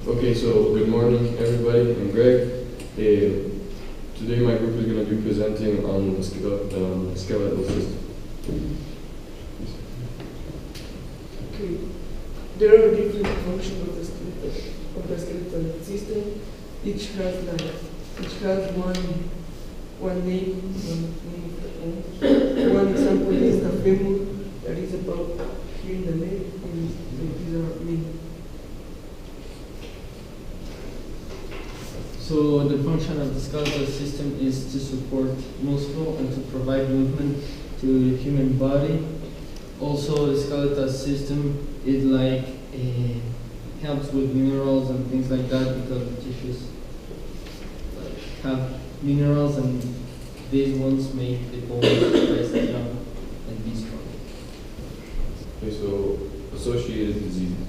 Okay, so good morning everybody, I'm Greg. Today my group is going to be presenting on the skeletal system. Okay. There are different functions of the skeletal system. Each has one name of the bone. One example is the femur that is about here in the leg, and these are main. So the function of the skeletal system is to support muscle and to provide movement to the human body. Also, the skeletal system is like helps with minerals and things like that, because the tissues have minerals, and these ones make the bone less young and be strong. Okay, so associated diseases.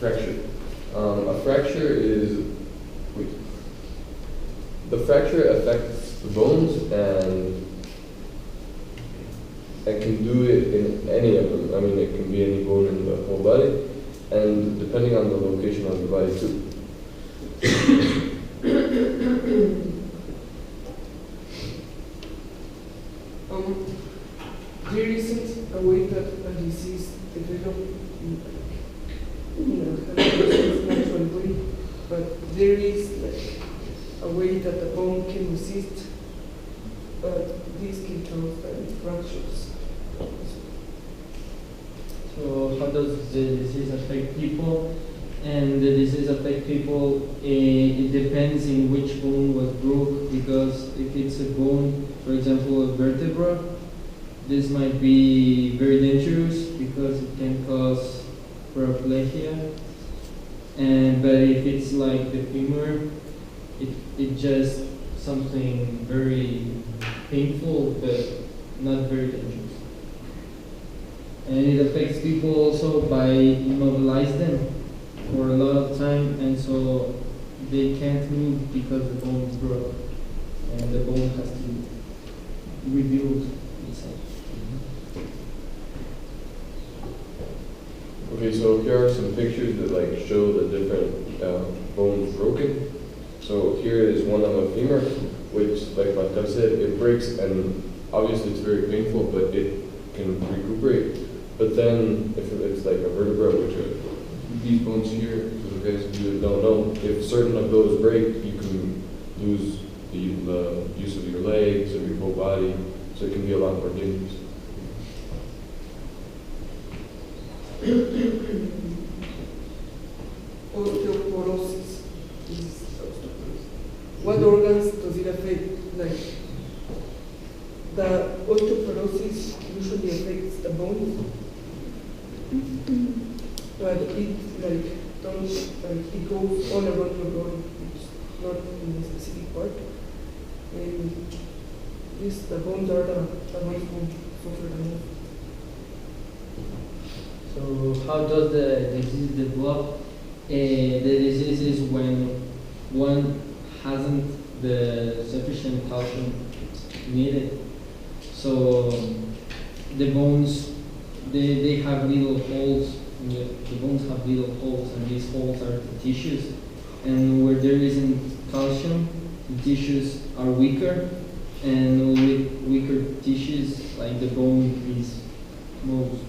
Fracture. A fracture is, the fracture affects the bones and it can do it in any of them. I mean, it can be any bone in the whole body, and depending on the location of the body too. There isn't a way that a disease develops naturally, but there is like a way that the bone can resist, but this can cause fractures. So how does the disease affect people? And the disease affect people, it depends in which bone was broke, because if it's a bone, for example, a vertebra, this might be very dangerous because it can cause paraplegia. But if it's like the femur, it's just something very painful but not very dangerous. And it affects people also by immobilize them for a lot of time, and so they can't move because the bone is broke, and the bone has to rebuild itself. Okay, so here are some pictures that like show the different bones broken. So here is one of a femur, which, like Mathias said, it breaks, and obviously it's very painful, but it can recuperate. But then, if it's like a vertebra, which are these bones here, for the guys who don't know, if certain of those break, you can lose the use of your legs, of your whole body, so it can be a lot more dangerous. Osteoporosis is what organs does it affect? Like the osteoporosis usually affects the bones, but it goes all around your body. It's not in a specific part, and the bones are the ones who suffer the most. So how does the disease develop? The disease is when one hasn't the sufficient calcium needed. So the bones, they have little holes. The bones have little holes, and these holes are the tissues. And where there isn't calcium, the tissues are weaker, and with weaker tissues, like the bone is most,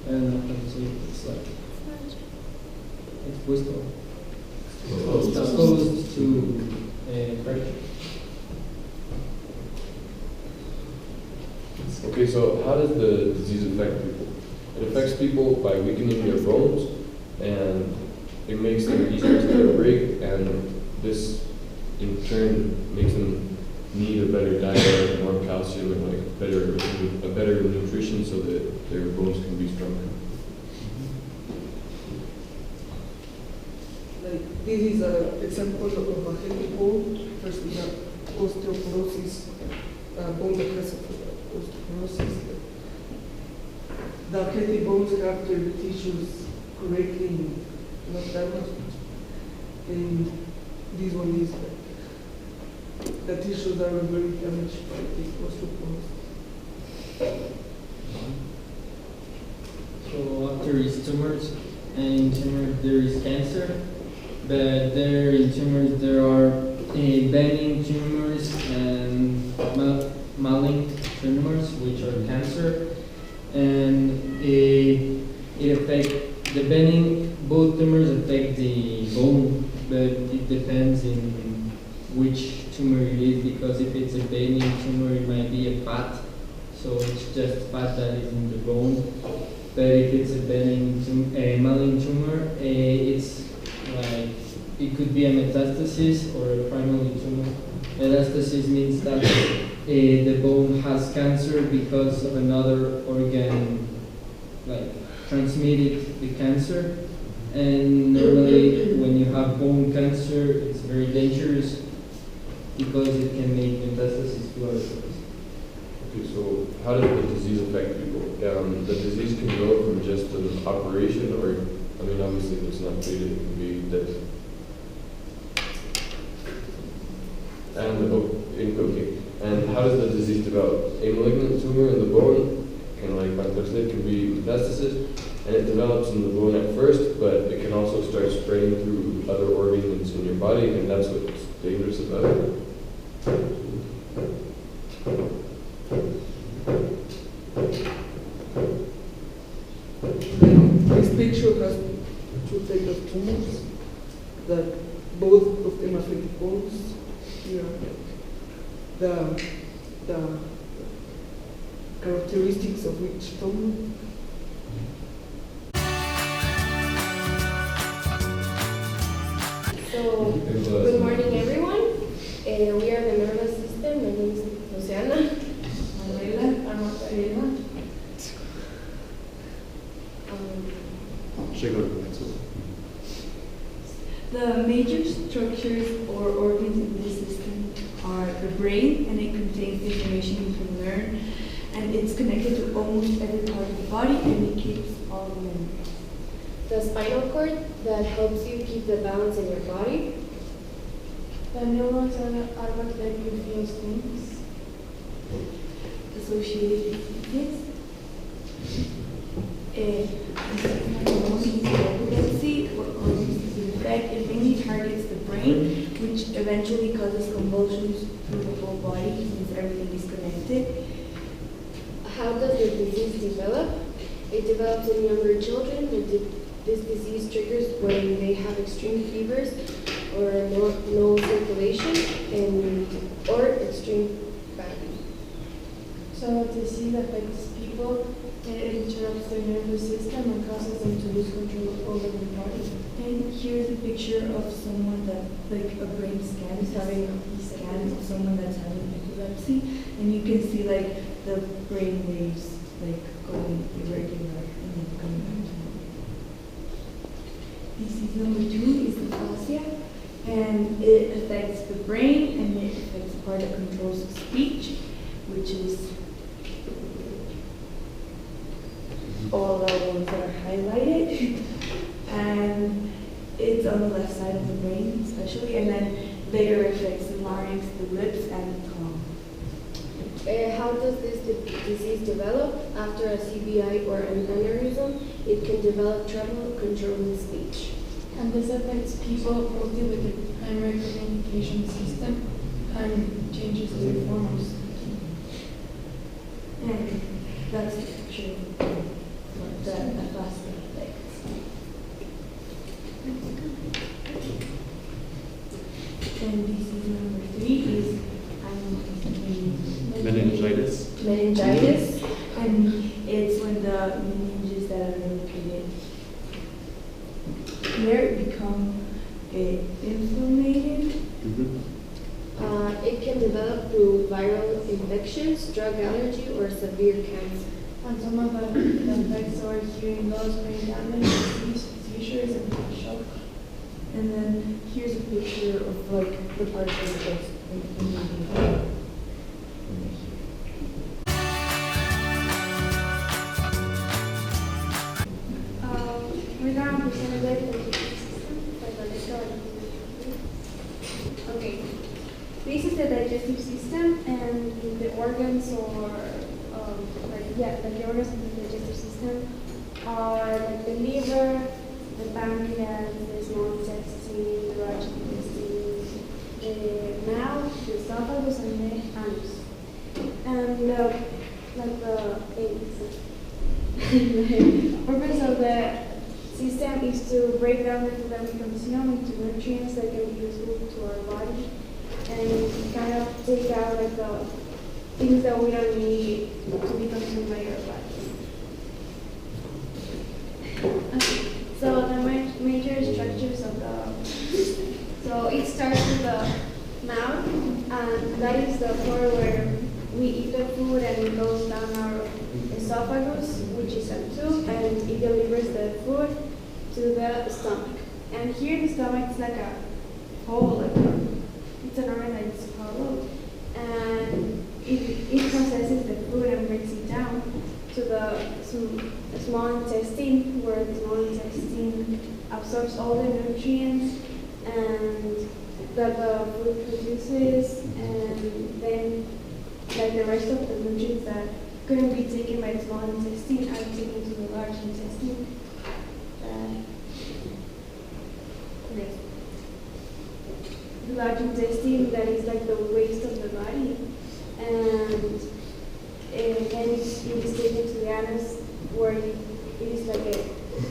I don't know how to say it, it's like exposed to fracture. Okay, so how does the disease affect people? It affects people by weakening their bones, and it makes them easier to break, and this in turn makes them need a better diet, more calcium, and like a better nutrition so that their bones can be stronger. Like this is an example of a healthy bone. First we have osteoporosis, bone that has osteoporosis. The healthy bones have their tissues correctly not damaged, and this one is the tissues are very damaged by the osteoporosis. So after his tumors, and in tumors there is cancer. But there in tumors there are benign tumors and malignant tumors, which are cancer, and it affects the benign. Both tumors affect the bone, but it depends in which tumor it is, because if it's a benign tumor, it might be a fat, so it's just fat that is in the bone. But if it's a benign malignant tumor, it's like it could be a metastasis or a primary tumor. Metastasis means that the bone has cancer because of another organ, like transmitted the cancer. And normally, when you have bone cancer, it's very dangerous because it can make metastasis to other organs. Okay, so how does the disease affect people? The disease can go from just an operation, or, I mean, obviously if it's not treated, it can be death. And, okay, and how does the disease develop? A malignant tumor in the bone can, like Mathias said, can be metastasis, and it develops in the bone at first, but it can also start spreading through other organs in your body, and that's what's dangerous about it. This picture has two types of tumors that both of them affect bones. Here, the characteristics of each tumor. So, good morning everyone. We are the nervous system. My name is LUCIANA. MANUELA. I'm MACARENA. The major structures or organs in this system are the brain, and it contains the information you can learn, and it's connected to almost every part of the body, and it keeps all the memories. The spinal cord that helps you keep the balance in your body. The neurons are what let you feel things. Associated diseases. Epilepsy or disease effect, it mainly targets the brain, which eventually causes convulsions through the whole body since everything is connected. How does the disease develop? It develops in younger children. This disease triggers when they have extreme fevers or no circulation or extreme fatigue. So disease affects people, and it interrupts their nervous system and causes them to lose control over their body. And here's a picture of someone that, like a brain scan, is having a scan of someone that's having epilepsy, and you can see like the brain waves like going irregular and then coming back to normal. Disease number 2 is aphasia, and it affects the brain, and it affects the part that controls speech, which is all the ones that are highlighted. And it's on the left side of the brain especially, and then later affects the larynx, the lips, and the tongue. How does this disease develop? After a CBI or an aneurysm, it can develop trouble controlling speech. And this affects people mostly with the primary communication system and changes their form of speaking. And that's the picture of what the aphasia affects. And disease number 3 is meningitis. Meningitis. And it's when the meninges that are located here become inflamed. It can develop through viral infections, drug allergy, or severe cancer. And some of the effects are hearing loss, brain damage, seizures, and shock. And then here's a picture of like the parts of the chest. We're going to present a digestive system by WALESKA. Okay, this is the digestive system, and the organs or like the organs in the digestive system are like the liver, the pancreas, the small intestine, the large intestine, the mouth, the esophagus, and the anus. And the purpose of the system is to break down the food that we consume into nutrients that can be useful to our body, and kind of take out like the things that we don't need to be consumed by our bodies. Okay. So the major structures of the system. So it starts with the mouth, and that is the part where we eat the food and it goes down our esophagus, which is a tube, and it delivers the food to the stomach. And here the stomach is like a hole, it's an organ that is hollow, and it processes the food and breaks it down to the small intestine, where the small intestine absorbs all the nutrients and that the food produces, and then like the rest of the nutrients that couldn't be taken by the small intestine are taken to the large intestine. The large intestine, that is like the waste of the body, and then it is taken to the anus, where it is like a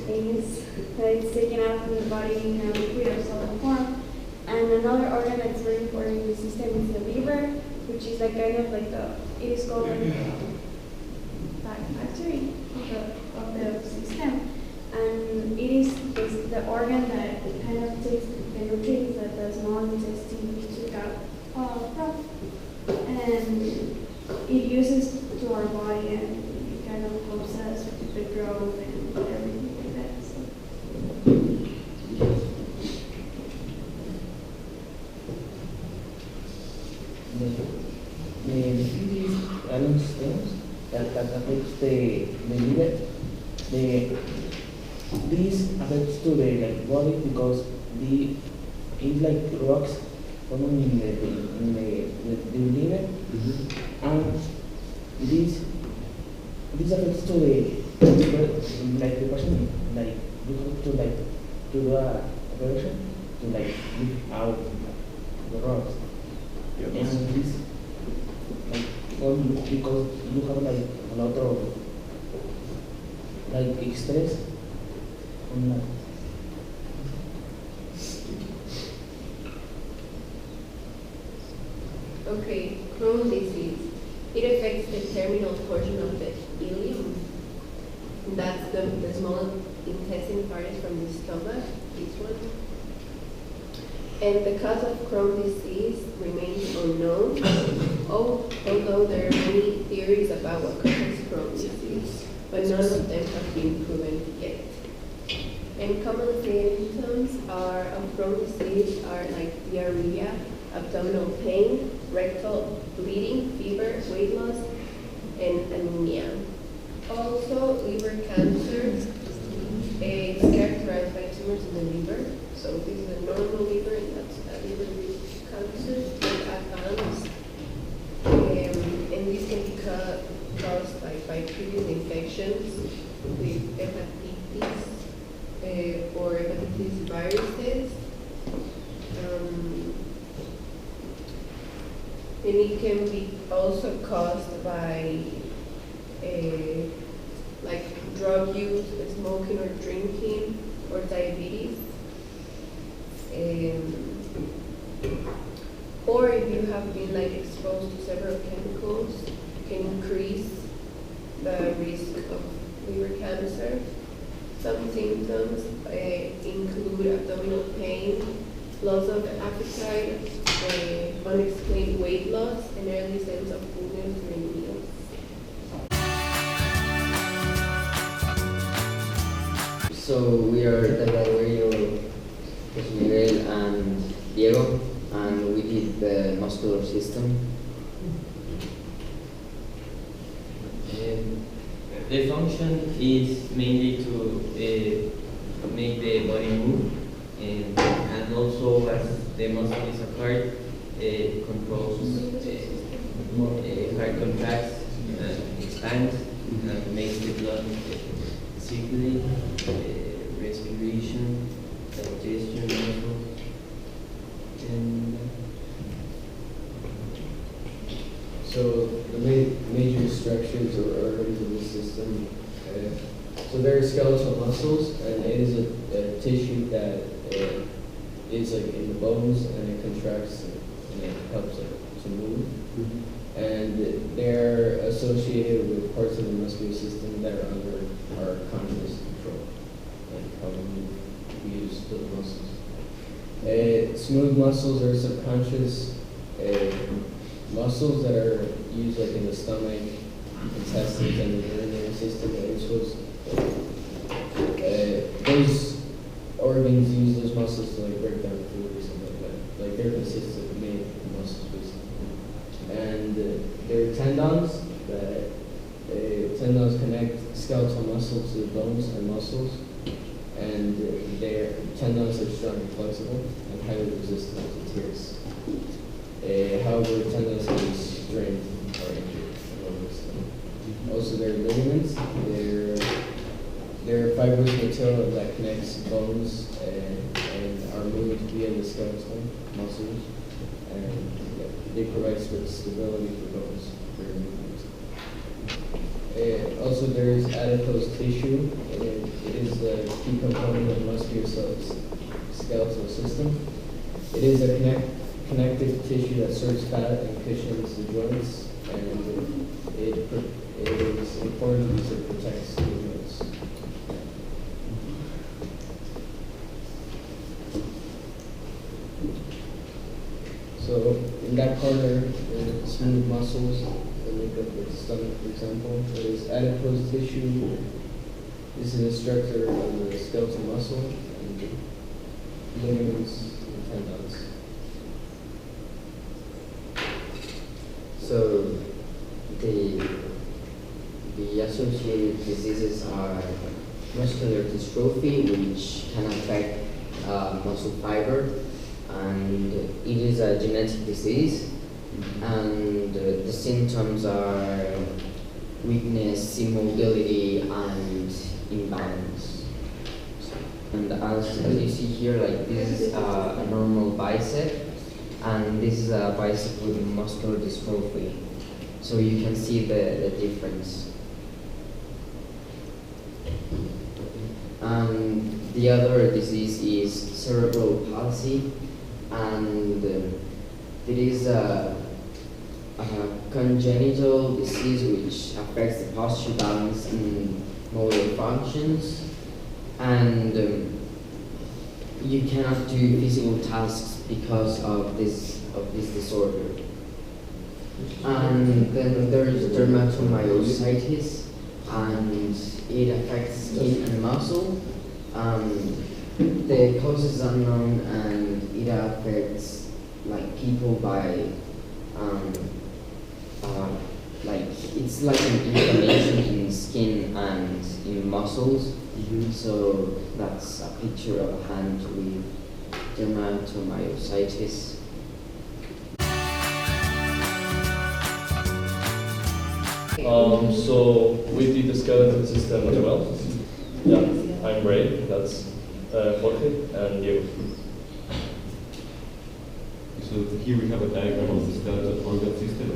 anus that is taken out from the body in a liquid or solid form. And another organ that's very important in the system is the liver, which is like kind of like it is called like the factory of the system. And it is the organ that kind of takes the nutrients that the small intestine took out from, and it uses to our body, and it kind of helps us with the growth and everything like that. So. These iron stones that affects the liver, this affects to the body because it's like rocks forming in the liver, and this affects to the person, like you have to do a operation to lift out the rocks. Yes. And this because you have a lot of stress on that. Okay, Crohn's disease. It affects the terminal portion of the ileum. That's the small intestine part from the stomach, this one. And the cause of Crohn's disease remains unknown, although there are many theories about what causes Crohn's disease, but none of them have been proven yet. And common symptoms of Crohn's disease are like diarrhea, abdominal pain, rectal bleeding, fever, weight loss, and anemia. Also, liver cancer is characterized by tumors in the liver. So this is a normal liver, and that's a liver with cancer, like advanced. And this can be caused by previous infections with hepatitis or hepatitis viruses. And it can be also caused by like drug use, smoking or drinking, or diabetes. Or if you have been exposed to several chemicals, can increase the risk of liver cancer. Some symptoms include abdominal pain, loss of appetite, unexplained weight loss, and early sense of fullness during meals. So we are the Valerio, Miguel, and Diego, and we did the muscular system. The function is mainly to make the body move, and also as the muscle is apart, controls heart contracts, expands, and makes the blood circulate, respiration, digestion also. And so the major structures or organs of the system. So there are skeletal muscles, and it is a tissue that is like in the bones, and it contracts and it helps it to move. And they're associated with parts of the muscular system that are under our conscious control, like how we use those muscles. Smooth muscles are subconscious muscles that are used like in the stomach, intestines, and the urinary system. And those organs use those muscles to like break down food or something like that. Like they're consistent made of muscles basically. And there are tendons that tendons connect skeletal muscle to the bones and muscles. And their tendons are strong and flexible and highly resistant to tears. However, tendons can be strained or injured. Also, there are ligaments. They're fibrous material that connects bones and are moved via the skeletal muscles, and they provide stability for bones during movement. Also, there is adipose tissue. It is a key component of the musculoskeletal system. It is a connective tissue that serves fat and cushions the joints, and it is important because it protects the joints. So in that corner, the smooth muscles that make up the stomach, for example, there is adipose tissue. This is a structure of the skeletal muscle, and ligaments and tendons. so the associated diseases are muscular dystrophy, which can affect muscle fiber, and it is a genetic disease, and the symptoms are weakness, immobility, and imbalance. And as you see here, like this is a normal bicep, and this is a bicep with muscular dystrophy. So you can see the difference. And the other disease is cerebral palsy, and it is a congenital disease which affects the posture, balance, and motor functions, and you cannot do physical tasks because of this disorder. And then there is dermatomyositis, and it affects skin and muscle. The cause is unknown, and it affects like people by like it's like an inflammation in skin and in muscles. So that's a picture of a hand with dermatomyositis. So we did the skeletal system as well. Yeah, I'm Ray, that's Jorge, and Diego. So here we have a diagram of the skeletal organ system,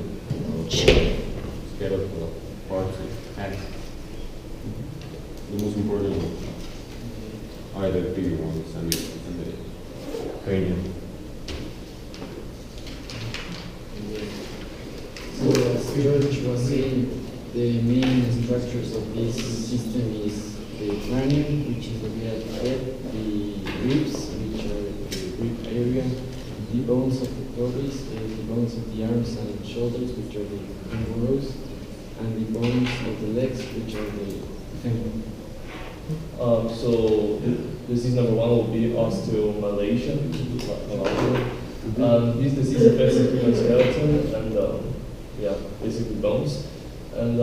skeletal parts of hands. The most important are the bigger ones and the cranium. So as George was saying, the main structures of this system is the cranium, which is the real head, the ribs, which are the rib area, the bones of the pelvis, the bones of the arms and shoulders, which are the humerus, and the bones of the legs, which are the femur. So disease number one will be osteomalacia. This disease affects the human skeleton and yeah, basically bones. And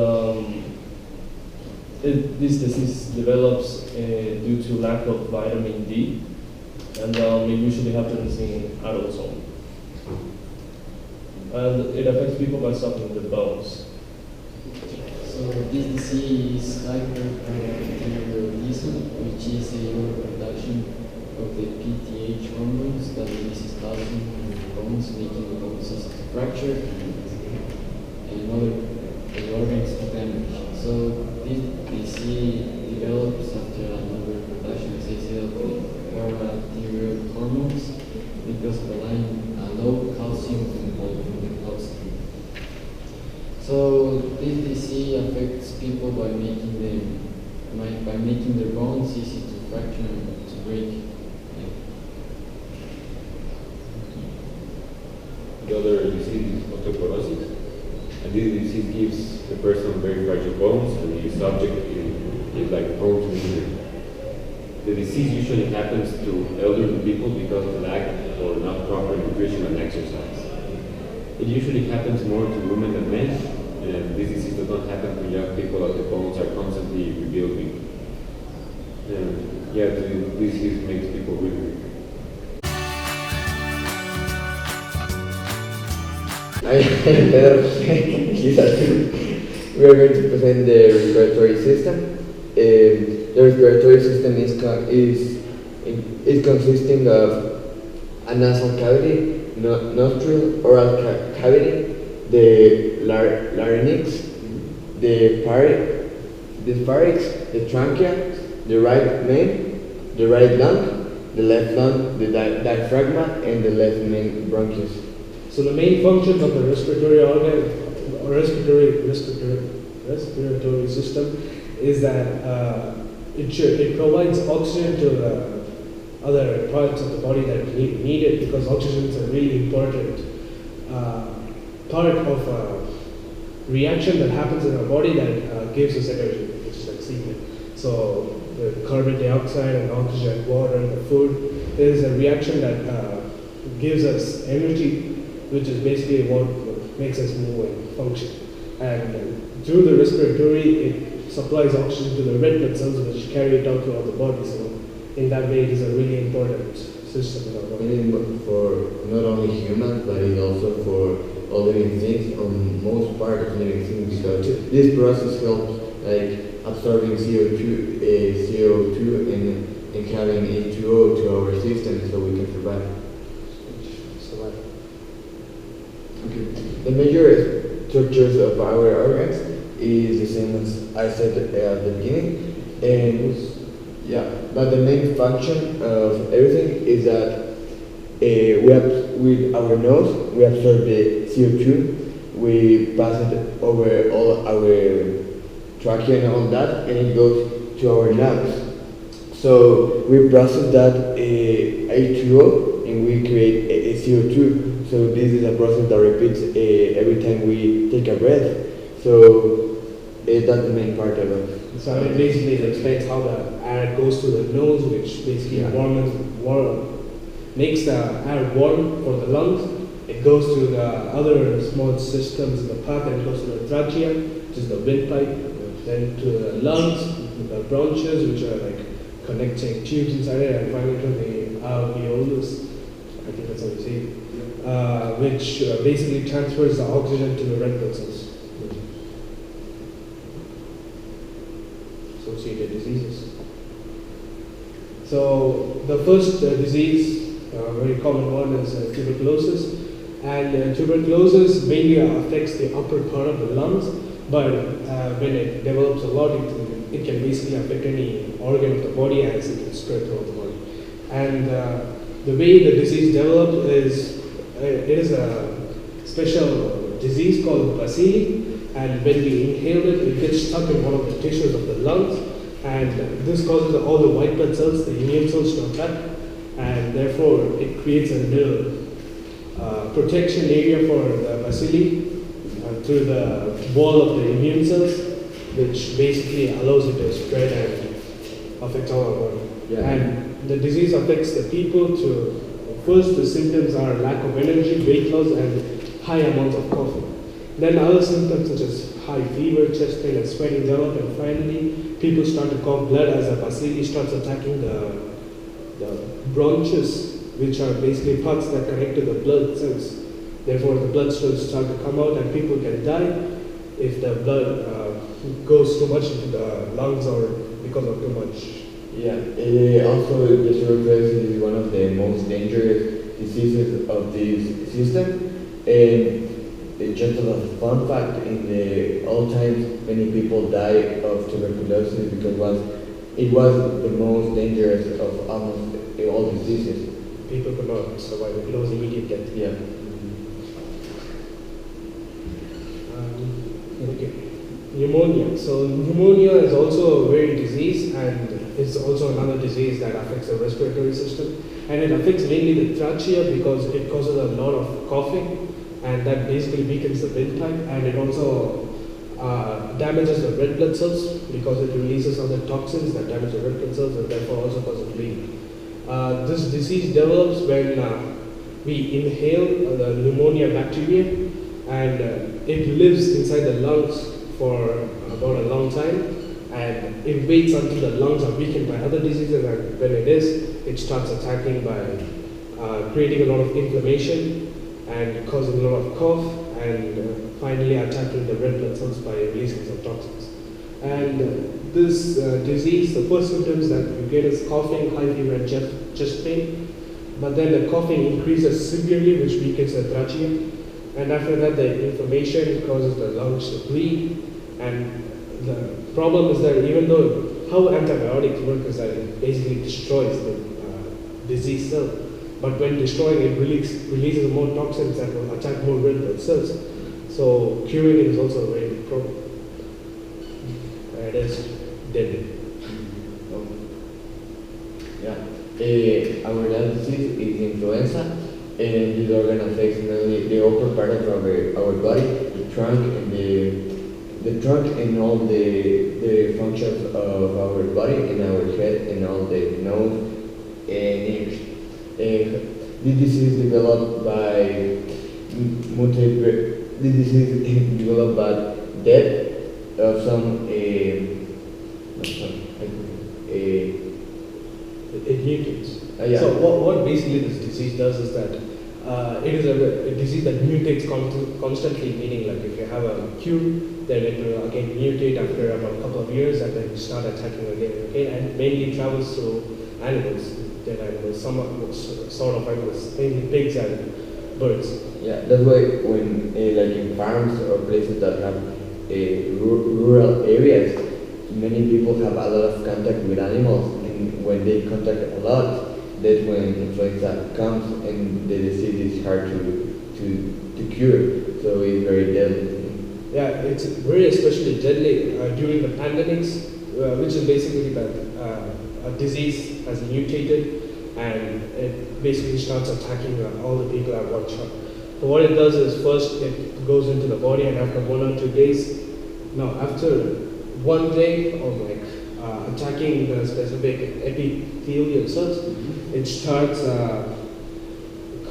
this disease develops due to lack of vitamin D, and it usually happens in adults only. And it affects people by softening the bones. So this disease is hyperthyroidism, which is a that this is causing bones, making the bones easy to fracture and other organs to damage. So this disease develops after an overproduction, as I said, of the parathyroid hormones because of the low calcium from the bloodstream. So this disease affects people by making their bones easy to fracture and to break. The other disease is osteoporosis, and this disease gives the person very fragile bones, and the subject is like prone to injury. The disease usually happens to elderly people because of lack or not proper nutrition and exercise. It usually happens more to women than men, and this disease does not happen to young people as the bones are constantly rebuilding. And yeah, this disease makes people really weak. I'm Pedro. We are going to present the respiratory system. The respiratory system is consisting of a nasal cavity, nostril, oral cavity, the larynx, the pharynx, the trachea, the right main, the right lung, the left lung, the diaphragm, and the left main bronchus. So the main functions of the respiratory organ or respiratory system is that it provides oxygen to the other parts of the body that need it, because oxygen is a really important part of a reaction that happens in our body that gives us energy, which is like sleeping. So the carbon dioxide and oxygen, water, and the food is a reaction that gives us energy, which is basically what makes us move and function. And through the respiratory, it supplies oxygen to the red blood cells, which carry it out throughout the body. So in that way, it is a really important system in our body. It is for not only humans, but it's also for all living things, on most part of living things, because this process helps like absorbing CO2 and having H2O to our system so we can survive. The major structures of our organs is the same as I said at the beginning, and yeah, but the main function of everything is that with our nose we absorb the CO2, we pass it over all our trachea and all that, and it goes to our lungs. So we process that H2O and we create a CO2. So this is a process that repeats every time we take a breath. So that's the main part of it. So it basically explains how the air goes to the nose, which basically makes the air warm for the lungs. It goes to the other small systems in the path, and it goes to the trachea, which is the windpipe, then to the lungs, the bronchus, which are like connecting tubes inside it, and finally to the alveolus. I think that's how you say it. Which basically transfers the oxygen to the red blood cells. Associated diseases. So the first disease, very common one, is tuberculosis. And tuberculosis mainly affects the upper part of the lungs, but when it develops a lot, it can basically affect any organ of the body, as it can spread throughout the body. And the way the disease develops is it is a special disease called bacilli, and when we inhale it, it gets stuck in one of the tissues of the lungs, and this causes all the white blood cells, the immune cells, to attack, and therefore it creates a little protection area for the bacilli through the wall of the immune cells, which basically allows it to spread and affect all our body. Yeah. And the disease affects the people to. First, the symptoms are lack of energy, weight loss, and high amounts of coughing. Then other symptoms such as high fever, chest pain, and sweating develop, and finally, people start to cough blood as the bacilli starts attacking the bronchus, which are basically parts that connect to the blood cells. Therefore, the blood cells start to come out, and people can die if the blood goes too much into the lungs or because of too much. Yeah, also the tuberculosis is one of the most dangerous diseases of this system. And just as a fun fact, in the old times, many people died of tuberculosis because it was the most dangerous of almost all diseases. People could not survive it. It was immediate death. Yeah. Okay. Pneumonia. So pneumonia is also a very disease, and it's also another disease that affects the respiratory system. And it affects mainly the trachea because it causes a lot of coughing, and that basically weakens the windpipe, and it also damages the red blood cells because it releases other toxins that damage the red blood cells and therefore also causes bleeding. This disease develops when we inhale the pneumonia bacteria, and it lives inside the lungs for about a long time, and it waits until the lungs are weakened by other diseases, and when it starts attacking by creating a lot of inflammation and causing a lot of cough, and finally attacking the red blood cells by releasing some toxins. And this disease, the first symptoms that you get is coughing, high fever, and chest pain. But then the coughing increases severely, which weakens the trachea. And after that, the inflammation causes the lungs to bleed. And the problem is that even though how antibiotics work is that it basically destroys the disease cell. But when destroying it, releases more toxins that will attack more red blood cells. So curing it is also a very big problem. It is deadly. Yeah. Our last disease is influenza, and this organ affects mainly the upper part of our body, the trunk and all the functions of our body, and our head, and all the nose and ears. This disease is developed by death of some it mutates. Yeah. So what basically this disease does is that it is a disease that mutates constantly, meaning like if you have a cure, then it will again mutate after about a couple of years, and then start attacking again and again, and mainly travels through animals, dead animals, some sort of animals, mainly pigs and birds. Yeah, that's why when like in farms or places that have rural areas, many people have a lot of contact with animals, and when they contact a lot, that's when influenza comes, and the disease is hard to cure, so it's very deadly. Yeah, it's very especially deadly during the pandemics, which is basically that a disease has mutated, and it basically starts attacking all the people at one shot. So what it does is first it goes into the body, and after 1 or 2 days, after 1 day of attacking the specific epithelial cells, it starts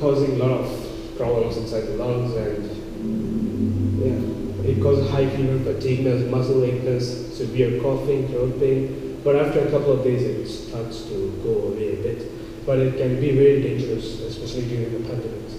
causing a lot of problems inside the lungs, and it causes high fever, fatigueness, muscle weakness, severe coughing, throat pain. But after a couple of days, it starts to go away a bit. But it can be very dangerous, especially during the pandemics.